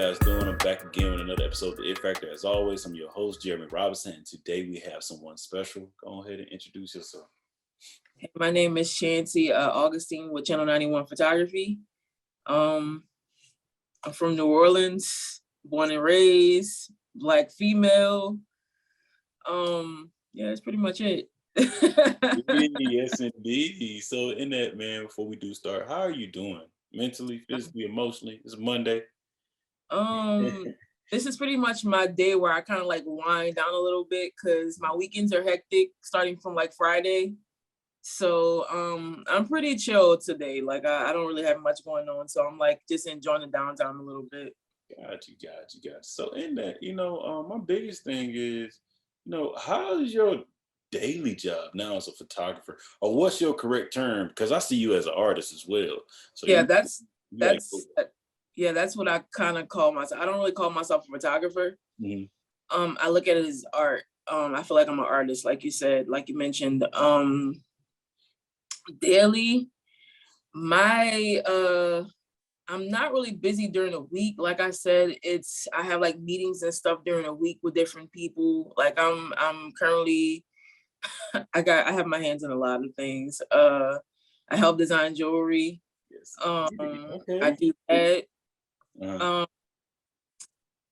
guys doing? I'm back again with another episode of The It Factor. As always, I'm your host, Jeremy Robinson, and today we have someone special. Go ahead and introduce yourself. Hey, my name is Ms.Chansey, Augustine with Channel 91 Photography. I'm from New Orleans, born and raised, Black female. Yeah, that's pretty much it. Yes, indeed. So in that, man, before we do start, how are you doing? Mentally, physically, emotionally? It's Monday. This is pretty much my day where I kind of like wind down a little bit because my weekends are hectic starting from like Friday. So I'm pretty chill today. Like I don't really have much going on. So I'm like just enjoying the downtime a little bit. Got you. So in that, my biggest thing is, how is your daily job now as a photographer? Or what's your correct term? Because I see you as an artist as well. So Yeah, you like, that's what I kind of call myself. I don't really call myself a photographer. mm-hmm. I look at it as art. I feel like I'm an artist, like you said, like you mentioned. Daily, I'm not really busy during the week. Like I said, I have like meetings and stuff during the week with different people. Like I'm currently I have my hands in a lot of things. I help design jewelry. Yes. Okay. I do that.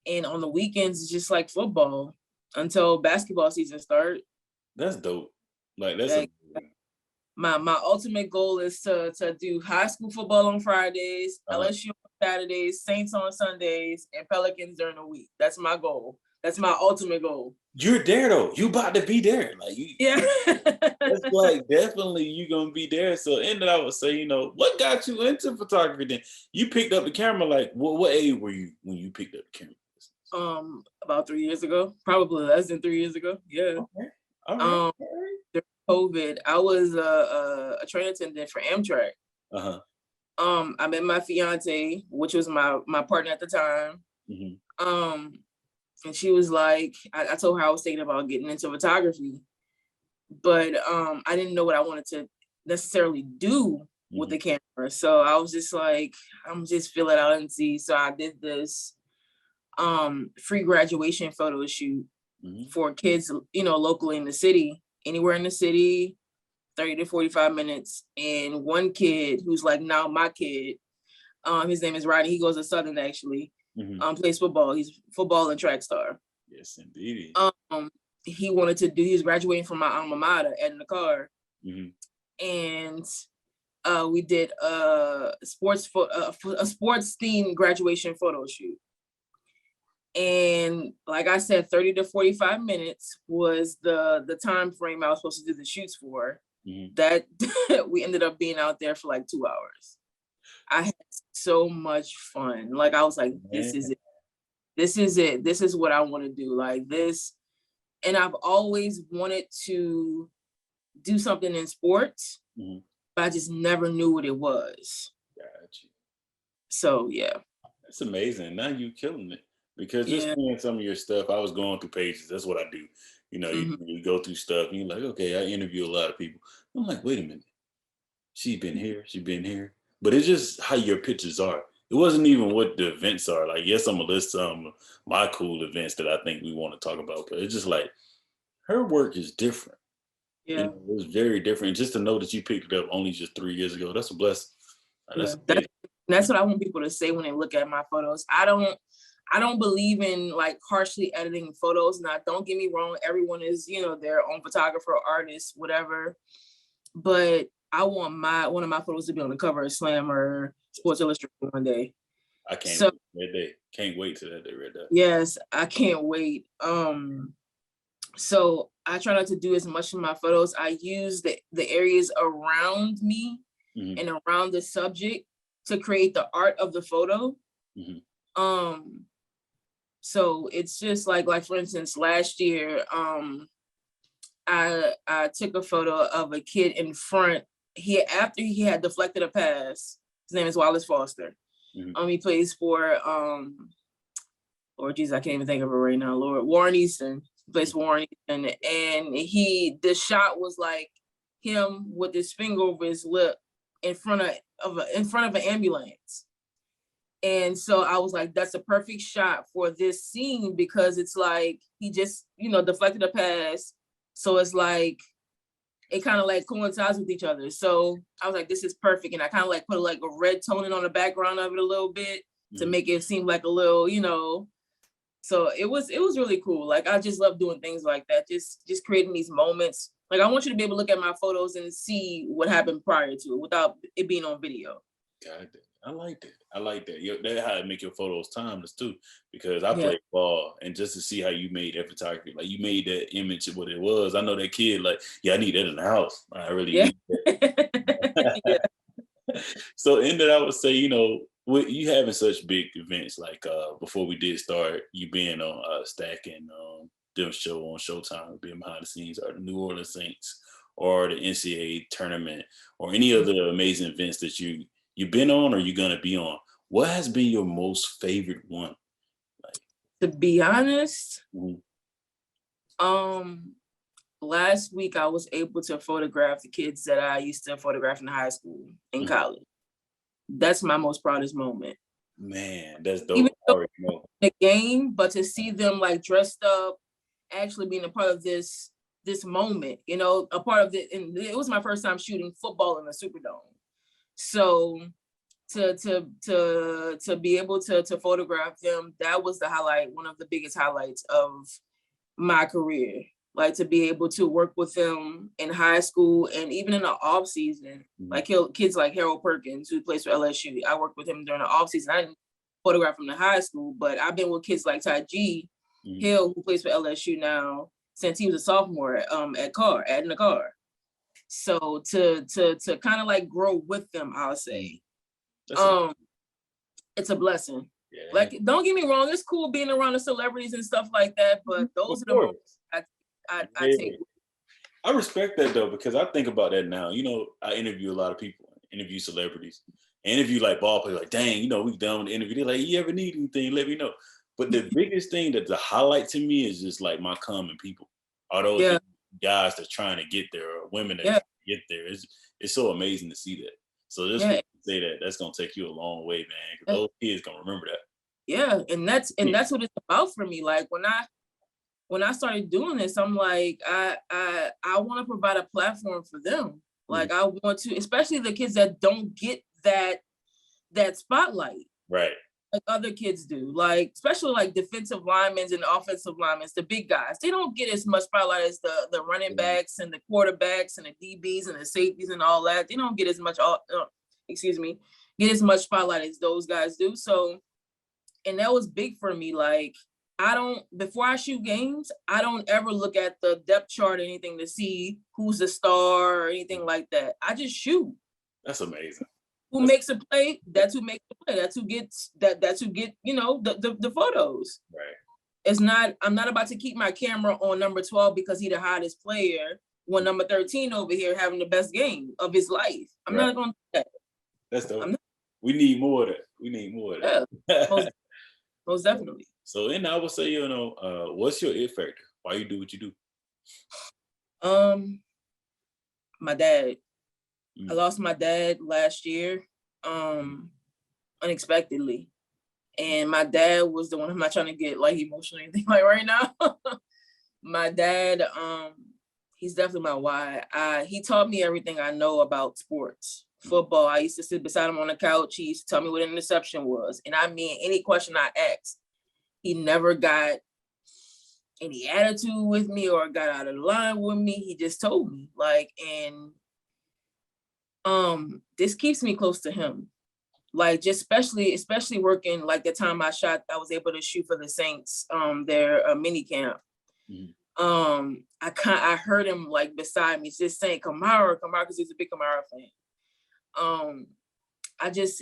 And on the weekends, it's just like football until basketball season starts. That's dope. Like that's my ultimate goal is to do high school football on Fridays, LSU on Saturdays, Saints on Sundays, and Pelicans during the week. That's my goal. That's my ultimate goal. You're there though. You about to be there. Like yeah. That's like definitely you gonna be there. So and then I would say, what got you into photography then? You picked up the camera like what age were you when you picked up the camera? About 3 years ago. Probably less than 3 years ago. Yeah. Okay. All right. During COVID, I was a train attendant for Amtrak. I met my fiance, which was my partner at the time. Mm-hmm. And she was like, I told her I was thinking about getting into photography, but I didn't know what I wanted to necessarily do with the camera. So I was just like, I'm just feel it out and see. So I did this free graduation photo shoot for kids, locally in the city, anywhere in the city, 30 to 45 minutes. And one kid who's like now my kid, his name is Ragan. He goes to Southern actually. Plays football. He's football and track star. Yes, indeed. He was graduating from my alma mater in the car. And we did a sports themed graduation photo shoot. And like I said, 30 to 45 minutes was the time frame I was supposed to do the shoots for. That we ended up being out there for like 2 hours. I had so much fun. Like I was like, this is it. This is what I want to do. Like this. And I've always wanted to do something in sports, but I just never knew what it was. Gotcha. So yeah. That's amazing. Now you killing it. Because just seeing some of your stuff, I was going through pages. That's what I do. You go through stuff and you're like, okay, I interview a lot of people. I'm like, wait a minute. She's been here. But it's just how your pictures are. It wasn't even what the events are. Like, yes, I'm going to list some of my cool events that I think we want to talk about. But it's just like, her work is different. Yeah. It was very different. Just to know that you picked it up only just 3 years ago, that's a blessing. That's what I want people to say when they look at my photos. I don't believe in like harshly editing photos. Now, don't get me wrong. Everyone is, their own photographer, artist, whatever. But I want one of my photos to be on the cover of Slam or Sports Illustrated one day. I can't wait that day. Can't wait till that day right there. Yes, I can't wait. So I try not to do as much in my photos. I use the areas around me and around the subject to create the art of the photo. So it's just like for instance, last year, I took a photo of a kid in front. After he had deflected a pass. His name is Wallace Foster. He plays for Lord Jesus, I can't even think of it right now. Warren Easton. He plays for Warren Easton, and the shot was like him with his finger over his lip in front of an ambulance. And so I was like, that's a perfect shot for this scene, because it's like he just, deflected a pass. So it's like, it kind of like coincides with each other. So I was like, this is perfect. And I kind of like put like a red toning on the background of it a little bit to make it seem like a little, so it was really cool. Like, I just love doing things like that. Just creating these moments. Like, I want you to be able to look at my photos and see what happened prior to it without it being on video. God, I like that. That's how to make your photos timeless too. Because I played ball, and just to see how you made that photography, like you made that image of what it was. I know that kid, like, I need that in the house. I really need that. So in that, I would say, with you having such big events, like before we did start, you being on Stack and them show on Showtime, being behind the scenes, or the New Orleans Saints, or the NCAA tournament, or any other amazing events that you've been on or you're gonna be on. What has been your most favorite one? To be honest, last week I was able to photograph the kids that I used to photograph in high school and college. That's my most proudest moment. Man, that's dope. Even though the game, but to see them like dressed up, actually being a part of this moment, a part of it. And it was my first time shooting football in the Superdome. So to be able to photograph them, that was the highlight, one of the biggest highlights of my career. Like, to be able to work with them in high school and even in the off season, like kids like Harold Perkins, who plays for LSU. I worked with him during the off season. I didn't photograph him in high school, but I've been with kids like Ty G Hill, who plays for LSU now, since he was a sophomore at in the car. So to kind of like grow with them, I'll say, it's a blessing. Yeah. Like, don't get me wrong, it's cool being around the celebrities and stuff like that, but those are the moments I take. I respect that though, because I think about that now. I interview a lot of people, interview celebrities, interview like ball players, like, dang, we done with the interview. They're like, you ever need anything, let me know. But the biggest thing that the highlight to me is just like my common people. All those guys that's trying to get there, or women that get there. It's so amazing to see that. So just say that's gonna take you a long way, man. Because those kids gonna remember that. Yeah, and that's what it's about for me. Like, when I started doing this, I'm like, I want to provide a platform for them. Like, I want to, especially the kids that don't get that spotlight. Right. Like other kids do. Like, especially like defensive linemen and offensive linemen, the big guys. They don't get as much spotlight as the running backs and the quarterbacks and the DBs and the safeties and all that. They don't get as much get as much spotlight as those guys do. So, and that was big for me. Like, before I shoot games, I don't ever look at the depth chart or anything to see who's the star or anything like that. I just shoot. That's amazing. Who makes a play? That's who makes the play. That's who gets the photos. Right. I'm not about to keep my camera on number 12 because he's the hottest player when number 13 over here having the best game of his life. I'm not going to do that. That's dope. We need more of that. Yeah, most definitely. So then I would say, what's your it factor? Why you do what you do? My dad. I lost my dad last year, unexpectedly. And my dad was the one. I'm not trying to get like emotional or anything like right now. My dad, he's definitely my why. He taught me everything I know about sports. Football. I used to sit beside him on the couch. He used to tell me what an interception was. And I mean, any question I asked, he never got any attitude with me or got out of line with me. He just told me, like, and this keeps me close to him. Like, just especially working, like the time I was able to shoot for the Saints, their mini camp. I heard him like beside me just saying Kamara, because he's a big Kamara fan.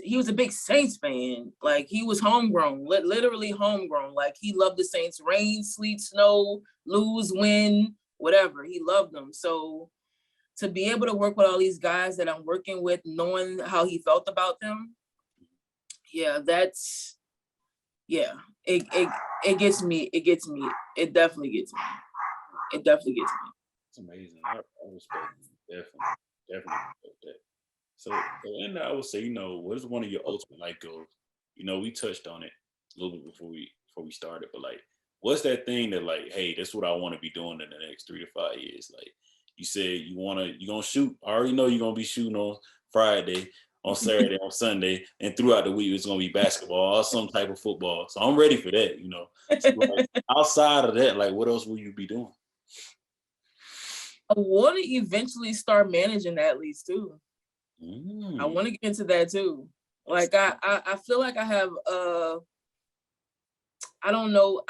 He was a big Saints fan. Like, he was homegrown, literally homegrown. Like, he loved the Saints, rain, sleet, snow, lose, win, whatever. He loved them. So to be able to work with all these guys that I'm working with, knowing how he felt about them, it gets me. It gets me. It definitely gets me. It's amazing. I respect it. Definitely respect that. So, and I would say, what is one of your ultimate life goals? we touched on it a little bit before we started, but like, what's that thing that like, hey, that's what I want to be doing in the next 3 to 5 years? Like you said, you're gonna shoot. I already know you're gonna be shooting on Friday, on Saturday, on Sunday, and throughout the week it's gonna be basketball or some type of football. So I'm ready for that, So like, outside of that, like what else will you be doing? I want to eventually start managing athletes too. I want to get into that too. Like I feel like I have I don't know,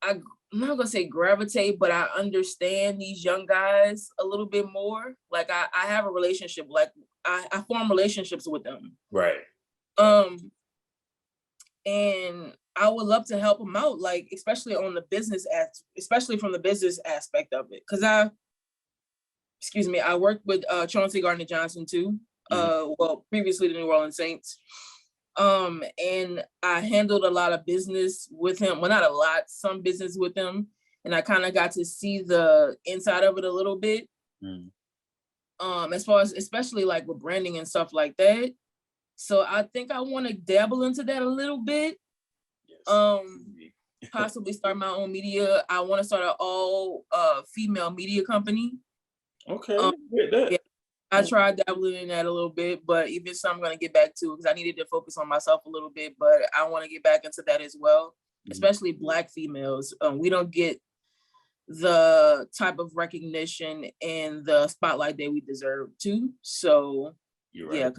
I'm not gonna say gravitate, but I understand these young guys a little bit more. Like I have a relationship, like I form relationships with them. Right. And I would love to help them out, like especially from the business aspect of it. Cause I worked with Chauncey Gardner-Johnson too. Well, previously the New Orleans Saints. And I handled a lot of business with him. Well, not a lot, some business with him. And I kind of got to see the inside of it a little bit. As far as, especially like with branding and stuff like that. So I think I want to dabble into that a little bit. Yes. Possibly start my own media. I want to start an all female media company. Okay. Yeah. I tried dabbling in that a little bit, but eventually I'm going to get back to it because I needed to focus on myself a little bit, but I want to get back into that as well, especially Black females. We don't get the type of recognition and the spotlight that we deserve to. So, you're right. Yeah,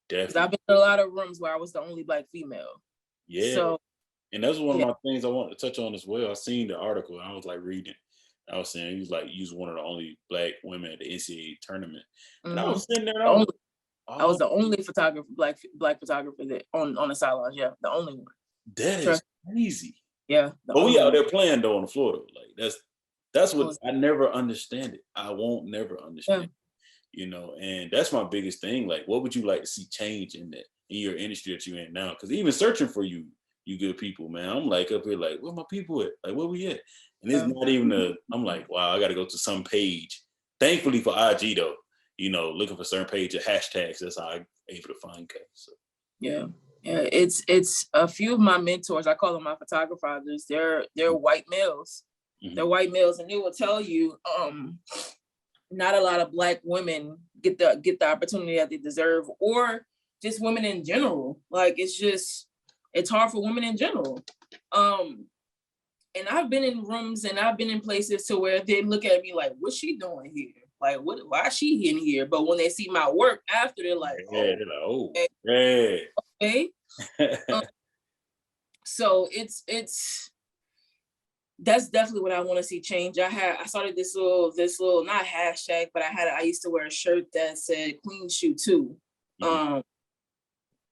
definitely. I've been in a lot of rooms where I was the only Black female. Yeah. So, and that's one of my things I want to touch on as well. I seen the article and I was like reading. I was saying he was like, you was one of the only Black women at the NCAA tournament. And I was sitting there. I was the only photographer, black photographer that on the sidelines. Yeah, the only one. That is crazy. Yeah. But we out there playing though on the floor though. Like that's what I never understand it. I won't never understand it, and that's my biggest thing. Like, what would you like to see change in your industry that you're in now? Because even searching for you good people, man, I'm like up here like, where my people at? Like, where we at? And it's not even I'm like, wow, I got to go to some page. Thankfully for IG though, looking for certain page of hashtags. That's how I'm able to find guys. So. Yeah. It's a few of my mentors. I call them my photographers. They're white males. They're white males, and they will tell you, not a lot of Black women get the opportunity that they deserve, or just women in general. Like it's hard for women in general. And I've been in rooms and I've been in places to where they look at me like, what's she doing here? Like, why is she in here? But when they see my work after, they're like, okay. So that's definitely what I want to see change. I started this little not hashtag, but I used to wear a shirt that said Queen Shoe Too.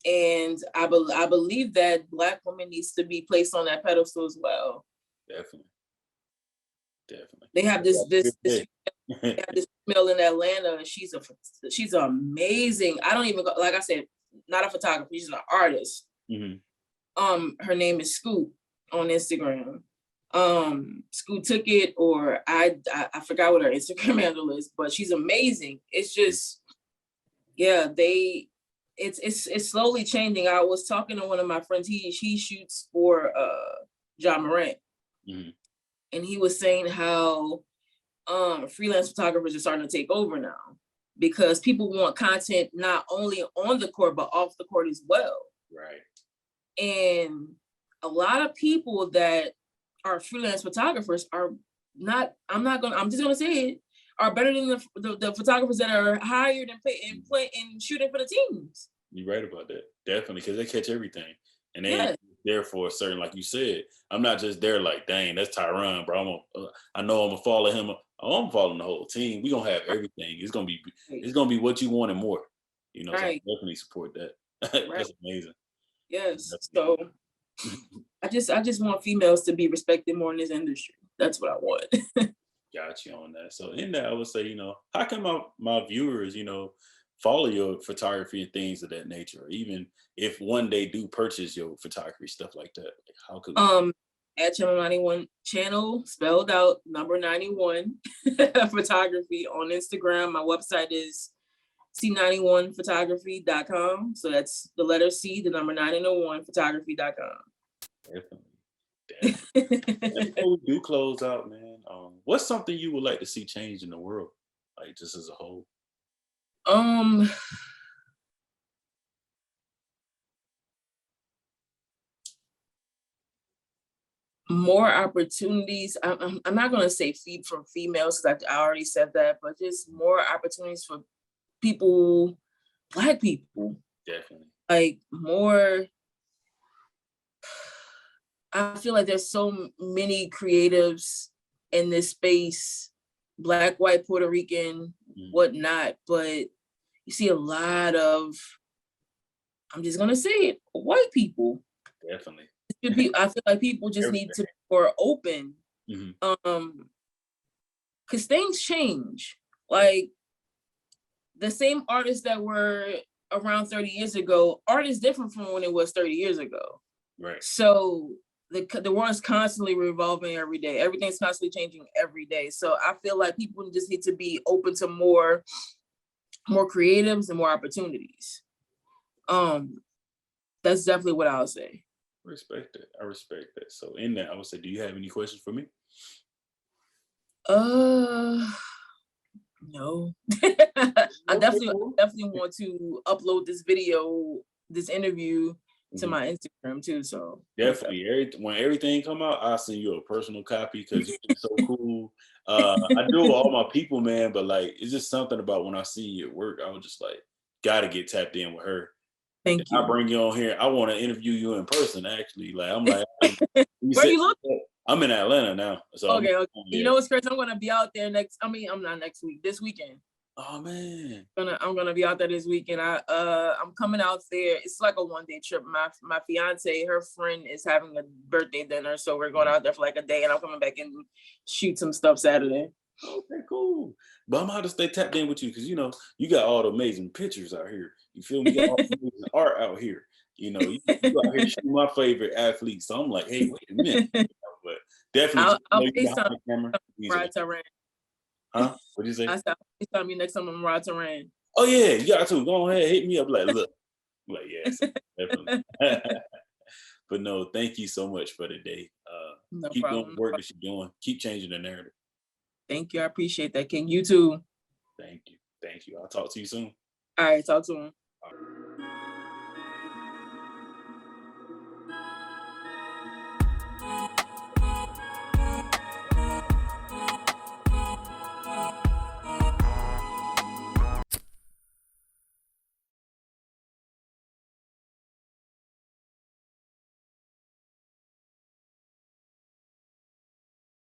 And I believe that Black women needs to be placed on that pedestal as well. Definitely. They have this female in Atlanta. She's amazing. I don't even go, like I said, not a photographer. She's an artist. Her name is Scoop on Instagram. Scoop took it, or I forgot what her Instagram handle is, but she's amazing. It's just, it's slowly changing. I was talking to one of my friends. He shoots for John Morant. And he was saying how freelance photographers are starting to take over now because people want content not only on the court, but off the court as well. Right. And a lot of people that are freelance photographers are not, I'm just going to say it, are better than the photographers that are hired and play and shooting for the teams. You're right about that. Definitely, because they catch everything. And they ain't there for a certain, like you said, I'm not just there like, dang, that's Tyron, bro. I know I'm gonna follow him. I'm following the whole team. We gonna have everything. It's gonna be what you want and more. So I definitely support that. That's amazing. Yes. So I just want females to be respected more in this industry. That's what I want. Got you on that. So in that, I would say, how can my viewers, follow your photography and things of that nature, or even if one day do purchase your photography, stuff like that? Like, how could at Channel 91 channel, spelled out, number 91 photography on Instagram. My website is C91photography.com. So that's the letter C, the number 9 and 1 photography.com. Definitely. Before we do close out, man, what's something you would like to see change in the world, like just as a whole? More opportunities. I'm not gonna say feed from females because I already said that, but just more opportunities for people, Black people. Definitely. Like more. I feel like there's so many creatives in this space, Black, white, Puerto Rican, whatnot, but you see a lot of, I'm just gonna say it, white people. Definitely. I feel like people just need to be more open, because things change. Like the same artists that were around 30 years ago, art is different from when it was 30 years ago. Right. So the world's constantly revolving every day. Everything's constantly changing every day. So I feel like people just need to be open to more creatives and more opportunities. That's definitely what I'll say. Respect it. I respect that. So in that, I would say, do you have any questions for me? No. I definitely want to upload this video, this interview to my Instagram too. So definitely, when everything come out, I'll send you a personal copy because you're so cool. I do all my people, man, but like it's just something about when I see you at work, I was just like, gotta get tapped in with her. Thank you. I bring you on here. I want to interview you in person. Actually, like I'm like, where you look? I'm in Atlanta now. So okay. You know what's crazy? I'm gonna be out there I'm not next week. This weekend. Oh man. I'm gonna be out there this weekend. I'm coming out there. It's like a one-day trip. My fiance, her friend is having a birthday dinner, so we're going out there for like a day, and I'm coming back and shoot some stuff Saturday. Okay, cool. But I'm gonna have to stay tapped in with you because you got all the amazing pictures out here. You feel me? You got all the amazing art out here. You out here shooting my favorite athletes. So I'm like, hey, wait a minute. But definitely, I'll FaceTime the camera. Rod Tehran. Huh? What did you say? I said, I'll FaceTime you next time I'm Rod Tehran. Oh yeah, you got to go ahead, hit me up. Like, look, like yes, definitely. But no, thank you so much for today. No keep problem. doing the work that you're doing. Keep changing the narrative. Thank you. I appreciate that, King. You too. Thank you. I'll talk to you soon. All right, talk to him.